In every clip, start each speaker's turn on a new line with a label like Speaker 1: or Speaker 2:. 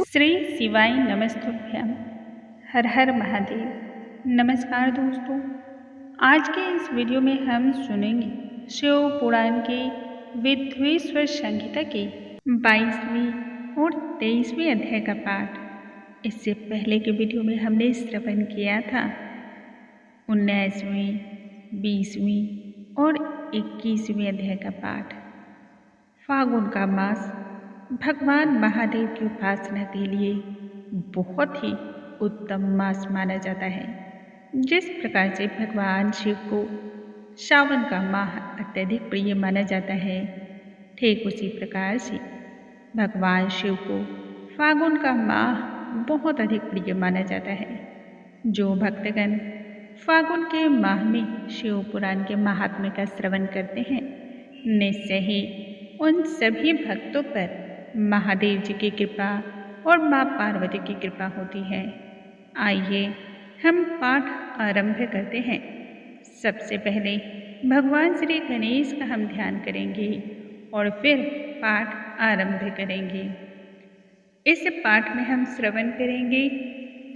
Speaker 1: श्री शिवाय नमस्तुभ्यम। हर हर महादेव। नमस्कार दोस्तों, आज के इस वीडियो में हम सुनेंगे शिव पुराण के विद्वेश्वर संहिता के 22वीं और 23वीं अध्याय का पाठ। इससे पहले के वीडियो में हमने श्रवण किया था 19वीं, 20वीं और 21वीं अध्याय का पाठ। फागुन का मास भगवान महादेव की उपासना के लिए बहुत ही उत्तम मास माना जाता है। जिस प्रकार से भगवान शिव को सावन का माह अत्यधिक प्रिय माना जाता है, ठीक उसी प्रकार से भगवान शिव को फागुन का माह बहुत अधिक प्रिय माना जाता है। जो भक्तगण फागुन के माह में शिव पुराण के महात्म्य का श्रवण करते हैं, निश्चय ही उन सभी भक्तों पर महादेव जी की कृपा और माँ पार्वती की कृपा होती है। आइए हम पाठ आरंभ करते हैं। सबसे पहले भगवान श्री गणेश का हम ध्यान करेंगे और फिर पाठ आरंभ करेंगे। इस पाठ में हम श्रवण करेंगे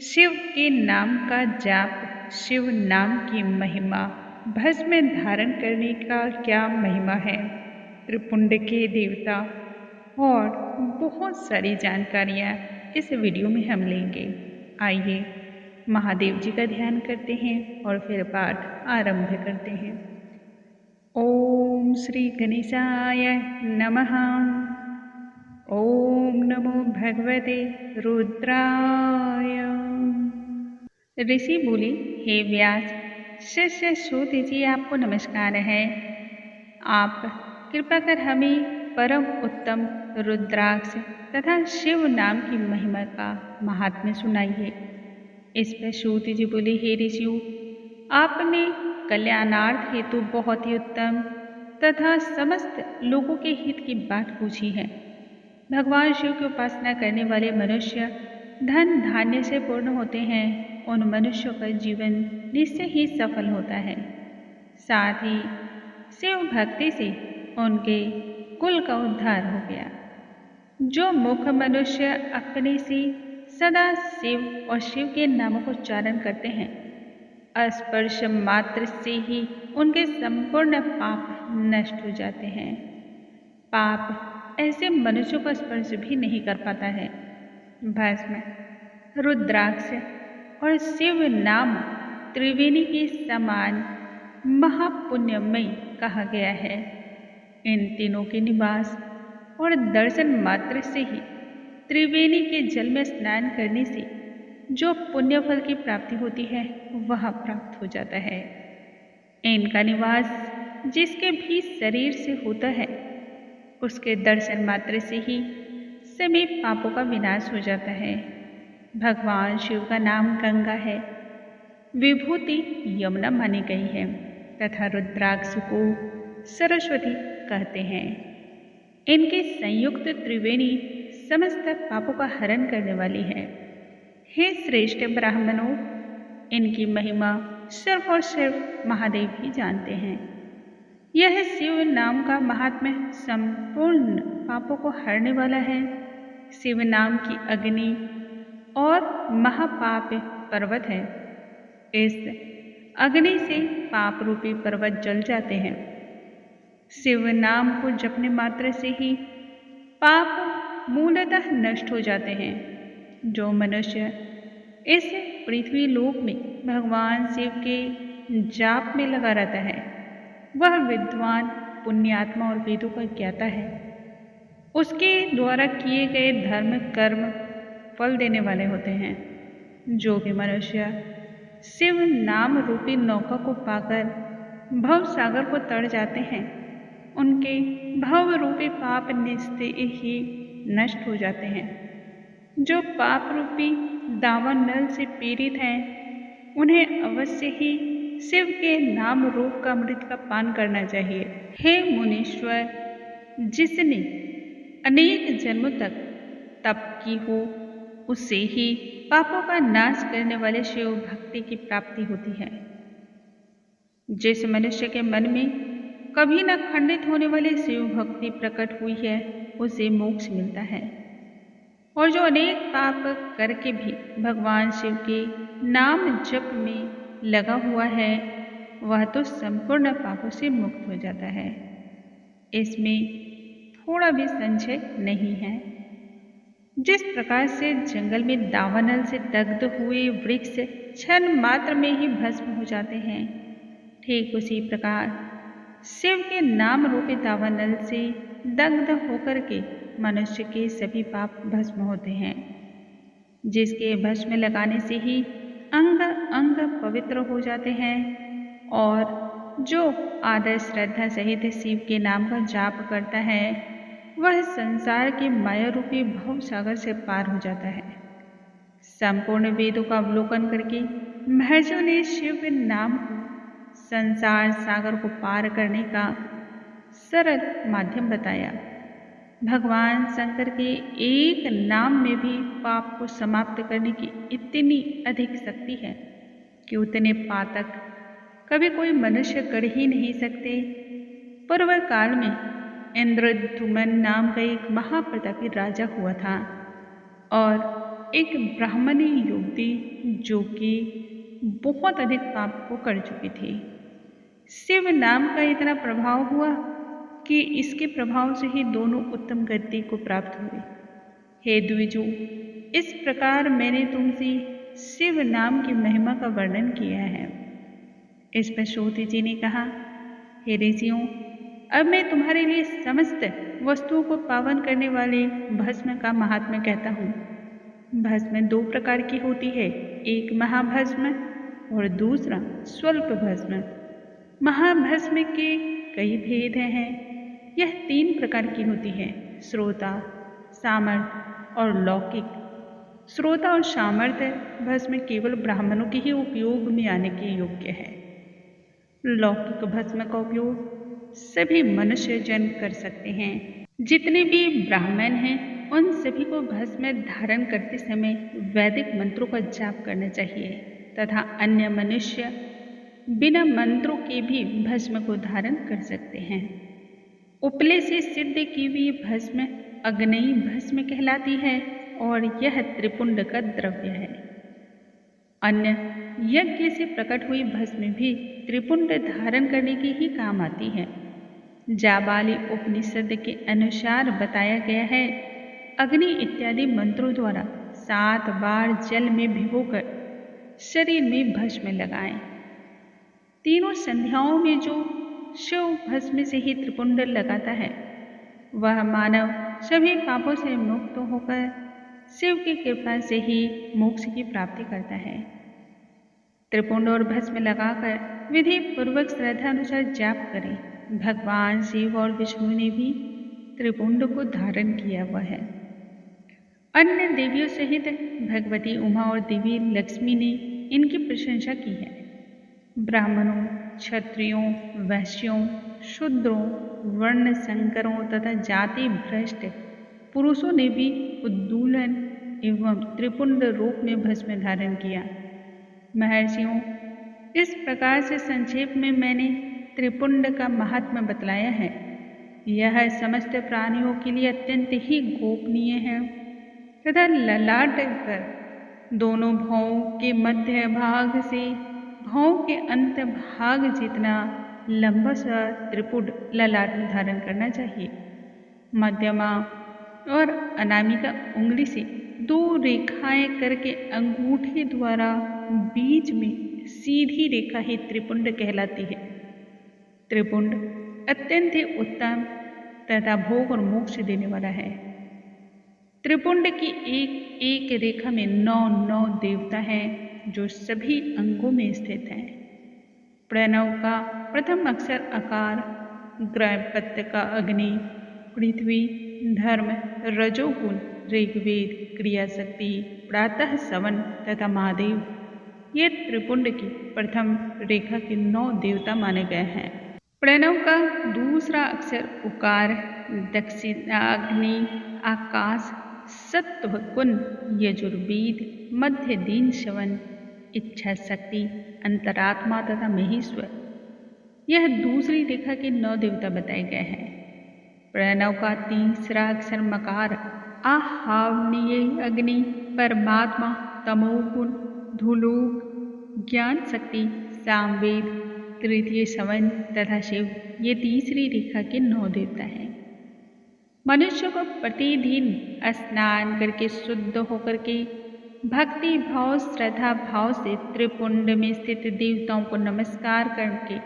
Speaker 1: शिव के नाम का जाप, शिव नाम की महिमा, भस्म धारण करने का क्या महिमा है, त्रिपुंड के देवता और बहुत सारी जानकारियाँ इस वीडियो में हम लेंगे। आइए महादेव जी का ध्यान करते हैं और फिर पाठ आरंभ करते हैं। ओम श्री गणेशाय नमः। ओम नमो भगवते रुद्राय। ऋषि बोले, हे व्यास, शिष्य सूत जी आपको नमस्कार है। आप कृपा कर हमें परम उत्तम रुद्राक्ष तथा शिव नाम की महिमा का महात्म्य सुनाइए। इस पर सूत जी बोले, हे ऋषियों, आपने कल्याणार्थ हेतु बहुत ही उत्तम तथा समस्त लोगों के हित की बात पूछी है। भगवान शिव की उपासना करने वाले मनुष्य धन धान्य से पूर्ण होते हैं। उन मनुष्यों का जीवन निश्चय ही सफल होता है। साथ ही शिव भक्ति से उनके कुल का उद्धार हो गया। जो मुख मनुष्य अपने से सदा शिव और शिव के नामों को उच्चारण करते हैं, स्पर्श मात्र से ही उनके संपूर्ण पाप नष्ट हो जाते हैं। पाप ऐसे मनुष्यों का स्पर्श भी नहीं कर पाता है। भस्म, रुद्राक्ष और शिव नाम त्रिवेणी के समान महापुण्यमयी कहा गया है। इन तीनों के निवास और दर्शन मात्र से ही त्रिवेणी के जल में स्नान करने से जो पुण्य फल की प्राप्ति होती है, वह प्राप्त हो जाता है। इनका निवास जिसके भी शरीर से होता है, उसके दर्शन मात्र से ही सभी पापों का विनाश हो जाता है। भगवान शिव का नाम गंगा है, विभूति यमुना मानी गई है तथा रुद्राक्ष को सरस्वती कहते हैं। इनके संयुक्त त्रिवेणी समस्त पापों का हरण करने वाली है। हे श्रेष्ठ ब्राह्मणों, इनकी महिमा सिर्फ और सिर्फ महादेव ही जानते हैं। यह शिव नाम का महात्म्य संपूर्ण पापों को हरने वाला है। शिव नाम की अग्नि और महापाप पर्वत है। इस अग्नि से पाप रूपी पर्वत जल जाते हैं। शिव नाम को जपने मात्र से ही पाप मूलतः नष्ट हो जाते हैं। जो मनुष्य इस पृथ्वी लोक में भगवान शिव के जाप में लगा रहता है, वह विद्वान, पुण्यात्मा और वेदों का ज्ञाता है। उसके द्वारा किए गए धर्म कर्म फल देने वाले होते हैं। जो भी मनुष्य शिव नाम रूपी नौका को पाकर भव सागर को तर जाते हैं, उनके भव रूपी पाप निश्चय ही नष्ट हो जाते हैं। जो पाप रूपी दावानल नल से पीड़ित हैं, उन्हें अवश्य ही शिव के नाम रूप का अमृत का पान करना चाहिए। हे मुनीश्वर, जिसने अनेक जन्मों तक तप की हो, उससे ही पापों का नाश करने वाले शिव भक्ति की प्राप्ति होती है। जिस मनुष्य के मन में कभी न खंडित होने वाली शिव भक्ति प्रकट हुई है, उसे मोक्ष मिलता है। और जो अनेक पाप करके भी भगवान शिव के नाम जप में लगा हुआ है, वह तो संपूर्ण पापों से मुक्त हो जाता है। इसमें थोड़ा भी संशय नहीं है। जिस प्रकार से जंगल में दावानल से दग्ध हुए वृक्ष क्षण मात्र में ही भस्म हो जाते हैं, ठीक उसी प्रकार शिव के नाम रूपी दावानल से दग्ध होकर के मनुष्य के सभी पाप भस्म होते हैं, जिसके भस्म लगाने से ही अंग अंग पवित्र हो जाते हैं। और जो आदर श्रद्धा सहित शिव के नाम का जाप करता है, वह संसार के माया रूपी भव सागर से पार हो जाता है। संपूर्ण वेदों का अवलोकन करके महर्षियों ने शिव के नाम को संसार सागर को पार करने का सरल माध्यम बताया। भगवान शंकर के एक नाम में भी पाप को समाप्त करने की इतनी अधिक शक्ति है कि उतने पातक कभी कोई मनुष्य कर ही नहीं सकते। पूर्व काल में इंद्रद्युम्न नाम का एक महाप्रतापी राजा हुआ था और एक ब्राह्मणी युवती जो कि बहुत अधिक पाप को कर चुकी थी। शिव नाम का इतना प्रभाव हुआ कि इसके प्रभाव से ही दोनों उत्तम गति को प्राप्त हुए। हे द्विजो, इस प्रकार मैंने तुमसे शिव नाम की महिमा का वर्णन किया है। इस पर श्रुति जी ने कहा, हे ऋषियों, अब मैं तुम्हारे लिए समस्त वस्तुओं को पावन करने वाले भस्म का महात्म्य कहता हूँ। भस्म दो प्रकार की होती है, एक महाभस्म और दूसरा स्वल्प भस्म। महाभस्म के कई भेद हैं। यह 3 प्रकार की होती है, श्रोता, सामर्थ और लौकिक। श्रोता और सामर्थ भस्म केवल ब्राह्मणों के ही उपयोग में आने के योग्य है। लौकिक भस्म का उपयोग सभी मनुष्य जन कर सकते हैं। जितने भी ब्राह्मण हैं, उन सभी को भस्म धारण करते समय वैदिक मंत्रों का जाप करना चाहिए तथा अन्य मनुष्य बिना मंत्रों के भी भस्म को धारण कर सकते हैं। उपले से सिद्ध की हुई भस्म अग्नेयी भस्म कहलाती है और यह त्रिपुंड का द्रव्य है। अन्य यज्ञ से प्रकट हुई भस्म भी त्रिपुंड धारण करने के ही काम आती है। जाबाली उपनिषद के अनुसार बताया गया है, अग्नि इत्यादि मंत्रों द्वारा 7 बार जल में भिगोकर शरीर में भस्म लगाएं। तीनों संध्याओं में जो शिव भस्म से ही त्रिपुंड लगाता है, वह मानव सभी पापों से मुक्त होकर शिव की कृपा से ही मोक्ष की प्राप्ति करता है। त्रिपुंड और भस्म लगाकर विधि पूर्वक श्रद्धा अनुसार जाप करें। भगवान शिव और विष्णु ने भी त्रिपुंड को धारण किया हुआ है। अन्य देवियों सहित भगवती उमा और देवी लक्ष्मी ने इनकी प्रशंसा की है। ब्राह्मणों, क्षत्रियों, वैश्यों, शूद्रों, वर्ण संकरों तथा जाति भ्रष्ट पुरुषों ने भी उद्दूलन एवं त्रिपुंड रूप में भस्म धारण किया। महर्षियों, इस प्रकार से संक्षेप में मैंने त्रिपुंड का महात्म्य बतलाया है। यह समस्त प्राणियों के लिए अत्यंत ही गोपनीय है तथा ललाट कर दोनों भौं के मध्य भाग से भौं के अंत भाग जितना लंबा सा त्रिपुंड ललाट में धारण करना चाहिए। मध्यमा और अनामिका उंगली से 2 रेखाएं करके अंगूठे द्वारा बीच में सीधी रेखा ही त्रिपुंड कहलाती है। त्रिपुंड अत्यंत ही उत्तम तथा भोग और मोक्ष देने वाला है। त्रिपुंड की एक एक रेखा में 9 देवता हैं जो सभी अंगों में स्थित हैं। प्रणव का प्रथम अक्षर आकार, ग्रहपत्य का अग्नि, पृथ्वी, धर्म, रजोगुण, ऋग्वेद, क्रियाशक्ति, प्रातः सवन तथा महादेव, ये त्रिपुंड की प्रथम रेखा के 9 देवता माने गए हैं। प्रणव का दूसरा अक्षर उकार, दक्षिणाग्नि, आकाश, सत्व कुन, यजुर्वेद, मध्य दीन शवन, इच्छा शक्ति, अंतरात्मा तथा महेश्वर। यह दूसरी रेखा के 9 देवता बताए गए हैं। प्रणव का तीसरा अक्षर मकार, आहावनीय अग्नि, परमात्मा, तमोगुण, धूलोक, ज्ञान शक्ति, सामवेद, तृतीय सवन तथा शिव, ये तीसरी रेखा के 9 देवता हैं। मनुष्य को प्रतिदिन स्नान करके शुद्ध होकर के भक्ति भाव श्रद्धा भाव से त्रिपुंड में स्थित देवताओं को नमस्कार करके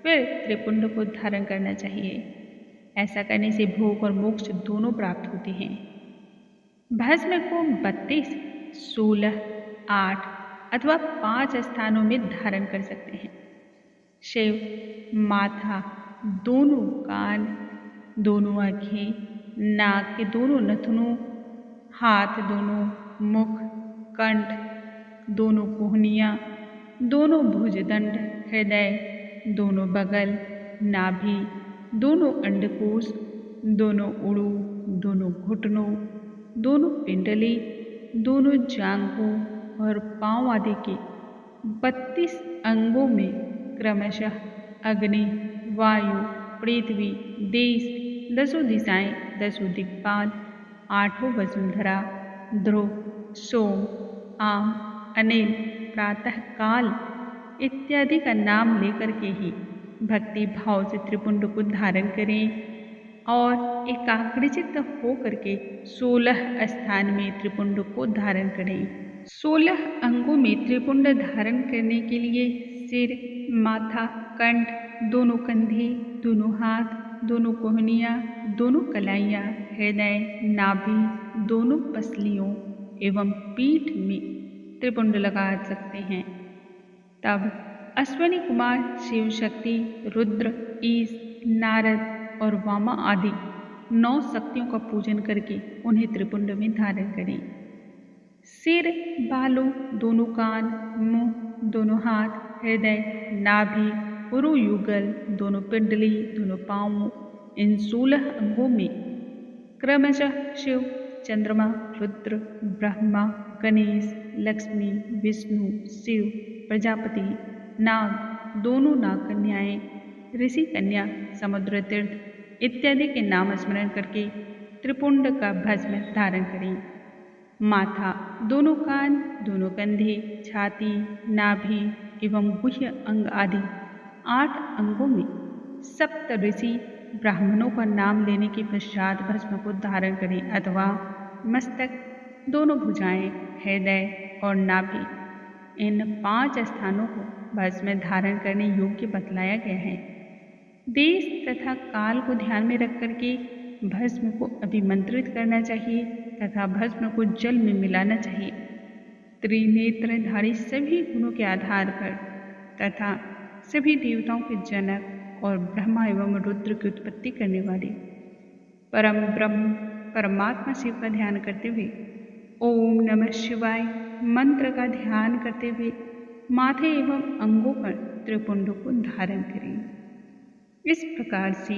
Speaker 1: फिर त्रिपुंड को धारण करना चाहिए। ऐसा करने से भोग और मोक्ष दोनों प्राप्त होते हैं। भस्म को 32, 16, 8 अथवा 5 स्थानों में धारण कर सकते हैं। शिव माथा, दोनों कान, दोनों आँखें, नाक के दोनों नथनों, हाथ दोनों, मुख, कंठ, दोनों कोहनियाँ, दोनों भुजदंड, हृदय, दोनों बगल, नाभि, दोनों अंडकोश, दोनों उड़ू, दोनों घुटनों, दोनों पिंडली, दोनों जांघों और पांव आदि के 32 अंगों में क्रमशः अग्नि, वायु, पृथ्वी, देश, 10 दिशाएं, 10 दिक्पाल, 8 वसुंधरा, ध्रुव, सोम, आम, अनिल, प्रातः काल इत्यादि का नाम लेकर के ही भक्ति भाव से त्रिपुंड को धारण करें और एकाग्रचित्त होकर के 16 स्थान में त्रिपुंड को धारण करें। 16 अंगों में त्रिपुंड धारण करने के लिए सिर, माथा, कंठ, दोनों कंधे, दोनों हाथ, दोनों कोहनियाँ, दोनों कलाइयाँ, हृदय, नाभि, दोनों पसलियों एवं पीठ में त्रिपुंड लगा सकते हैं। तब अश्वनी कुमार, शिव शक्ति, रुद्र, ईश, नारद और वामा आदि 9 शक्तियों का पूजन करके उन्हें त्रिपुंड में धारण करें। सिर, बालों, दोनों कान, मुंह, दोनों हाथ, हृदय, नाभि, उरु युगल, दोनों पिंडली, दोनों पांव, इन 16 अंगों में क्रमशः शिव, चंद्रमा, रुद्र, ब्रह्मा, गणेश, लक्ष्मी, विष्णु, शिव, प्रजापति, नाग, दोनों नाग कन्याएं, ऋषि कन्या, समुद्र तीर्थ इत्यादि के नाम स्मरण करके त्रिपुंड का भस्म धारण करें। माथा, दोनों कान, दोनों कंधे, छाती, नाभि एवं गुह्य अंग आदि 8 अंगों में सप्त ऋषि ब्राह्मणों का नाम लेने के पश्चात भस्म को धारण करें अथवा मस्तक, दोनों भुजाएं, हृदय और नाभि, इन 5 स्थानों को भस्म धारण करने योग्य बतलाया गया है। देश तथा काल को ध्यान में रख करके भस्म को अभिमंत्रित करना चाहिए तथा भस्म को जल में मिलाना चाहिए। त्रिनेत्रधारी सभी गुणों के आधार पर तथा सभी देवताओं के जनक और ब्रह्मा एवं रुद्र की उत्पत्ति करने वाले परम ब्रह्म परमात्मा शिव का ध्यान करते हुए ओम नमः शिवाय मंत्र का ध्यान करते हुए माथे एवं अंगों पर त्रिपुंड को धारण करें। इस प्रकार से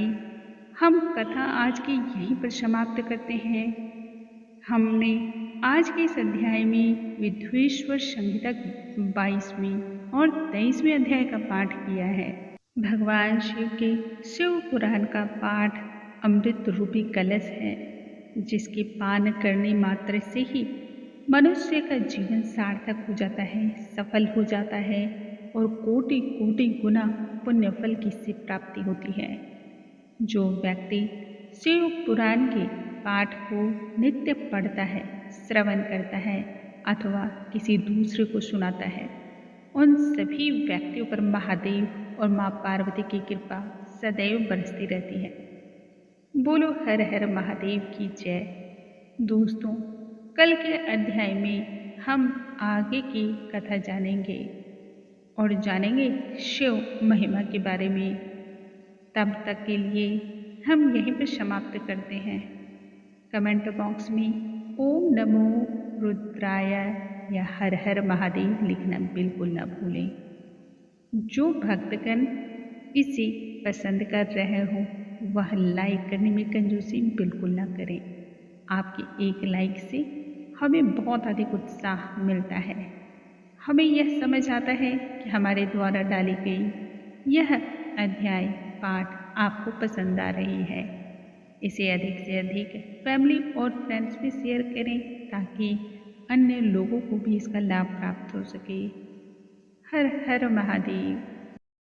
Speaker 1: हम कथा आज की यहीं पर समाप्त करते हैं। हमने आज के इस अध्याय में विद्वेश्वर संहिता की 22वें और 23वें अध्याय का पाठ किया है। भगवान शिव के शिव पुराण का पाठ अमृत रूपी कलश है, जिसके पान करने मात्र से ही मनुष्य का जीवन सार्थक हो जाता है, सफल हो जाता है और कोटि कोटि गुना पुण्य फल की इससे प्राप्ति होती है। जो व्यक्ति शिव पुराण के पाठ को नित्य पढ़ता है, श्रवण करता है अथवा किसी दूसरे को सुनाता है, उन सभी व्यक्तियों पर महादेव और माँ पार्वती की कृपा सदैव बरसती रहती है। बोलो हर हर महादेव की जय। दोस्तों, कल के अध्याय में हम आगे की कथा जानेंगे और जानेंगे शिव महिमा के बारे में। तब तक के लिए हम यहीं पर समाप्त करते हैं। कमेंट बॉक्स में ओम नमो रुद्राय या हर हर महादेव लिखना बिल्कुल न भूलें। जो भक्तगण इसे पसंद कर रहे हो वह लाइक करने में कंजूसी बिल्कुल न करें। आपके एक लाइक से हमें बहुत अधिक उत्साह मिलता है। हमें यह समझ आता है कि हमारे द्वारा डाली गई यह अध्याय पाठ आपको पसंद आ रही है, इसे अधिक से अधिक फैमिली और फ्रेंड्स में शेयर करें ताकि अन्य लोगों को भी इसका लाभ प्राप्त हो सके। हर हर महादेव।